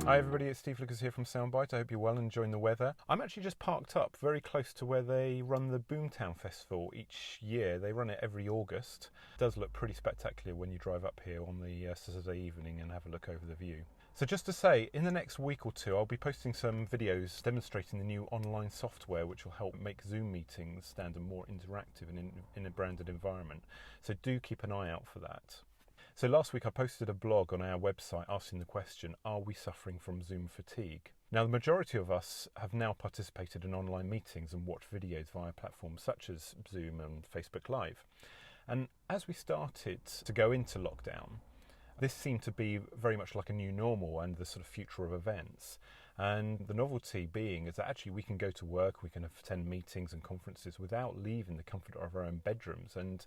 Hi everybody, it's Steve Lucas here from Soundbite. I hope you're well and enjoying the weather. I'm actually just parked up very close to where they run the Boomtown Festival each year. They run it every August. It does look pretty spectacular when you drive up here on the Saturday evening and have a look over the view. So just to say, in the next week or two, I'll be posting some videos demonstrating the new online software which will help make Zoom meetings stand more interactive and in a branded environment. So do keep an eye out for that. So last week I posted a blog on our website asking the question, are we suffering from Zoom fatigue? Now the majority of us have now participated in online meetings and watched videos via platforms such as Zoom and Facebook Live. And as we started to go into lockdown, this seemed to be very much like a new normal and the sort of future of events. And the novelty being is that actually we can go to work, we can attend meetings and conferences without leaving the comfort of our own bedrooms and,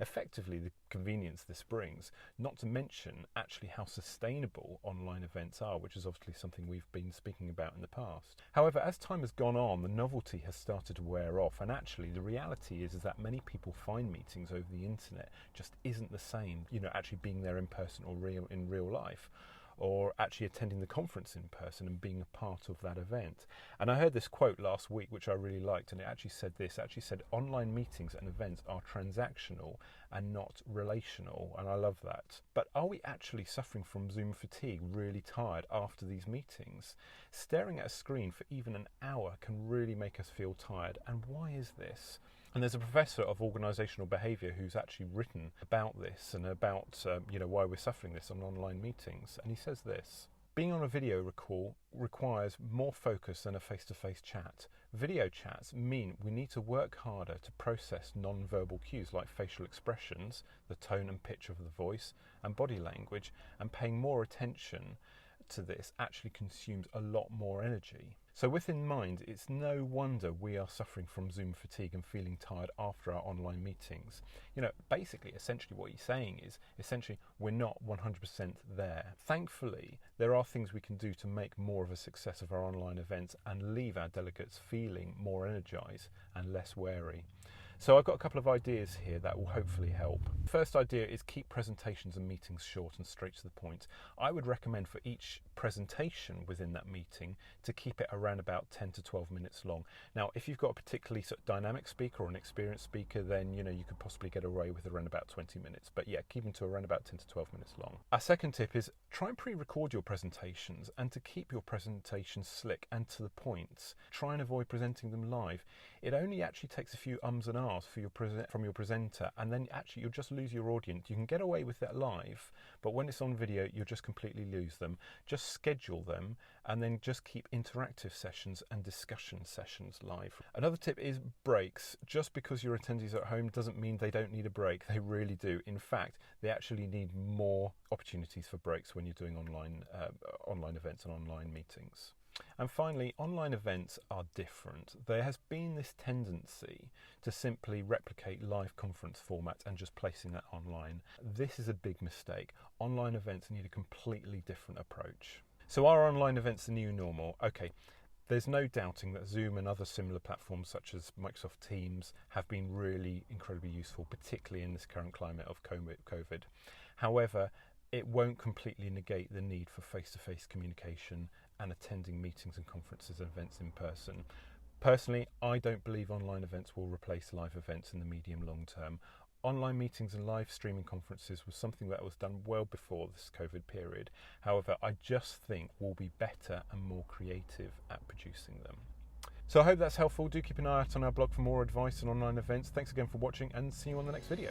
effectively the convenience this brings, not to mention actually how sustainable online events are, which is obviously something we've been speaking about in the past. However, as time has gone on, the novelty has started to wear off, and actually the reality is that many people find meetings over the internet just isn't the same, actually being there in person or in real life, or actually attending the conference in person and being a part of that event. And I heard this quote last week, which I really liked, and it actually said online meetings and events are transactional and not relational, and I love that. But are we actually suffering from Zoom fatigue, really tired after these meetings? Staring at a screen for even an hour can really make us feel tired, and why is this? And there's a professor of organisational behaviour who's actually written about this and about why we're suffering this on online meetings. And he says this: being on a video call requires more focus than a face-to-face chat. Video chats mean we need to work harder to process non-verbal cues like facial expressions, the tone and pitch of the voice, and body language, and paying more attention to this actually consumes a lot more energy. So with in mind, it's no wonder we are suffering from Zoom fatigue and feeling tired after our online meetings. Essentially what he's saying is, we're not 100% there. Thankfully, there are things we can do to make more of a success of our online events and leave our delegates feeling more energized and less wary. So I've got a couple of ideas here that will hopefully help. First idea is keep presentations and meetings short and straight to the point. I would recommend for each presentation within that meeting to keep it around about 10 to 12 minutes long. Now, if you've got a particularly sort of dynamic speaker or an experienced speaker, then you could possibly get away with around about 20 minutes. But yeah, keep them to around about 10 to 12 minutes long. Our second tip is try and pre-record your presentations and to keep your presentations slick and to the point. Try and avoid presenting them live. It only actually takes a few ums and ahs from your presenter, and then actually you'll just lose your audience. You can get away with that live, but when it's on video, you'll just completely lose them. Just schedule them and then just keep interactive sessions and discussion sessions live. Another tip is breaks. Just because your attendees are at home doesn't mean they don't need a break. They really do. In fact, they actually need more opportunities for breaks when you're doing online events and online meetings. And finally, online events are different. There has been this tendency to simply replicate live conference formats and just placing that online. This is a big mistake. Online events need a completely different approach. So are online events the new normal? Okay, there's no doubting that Zoom and other similar platforms such as Microsoft Teams have been really incredibly useful, particularly in this current climate of COVID. However, it won't completely negate the need for face-to-face communication and attending meetings and conferences and events in person. Personally, I don't believe online events will replace live events in the medium long term. Online meetings and live streaming conferences was something that was done well before this COVID period. However, I just think we'll be better and more creative at producing them. So I hope that's helpful. Do keep an eye out on our blog for more advice on online events. Thanks again for watching and see you on the next video.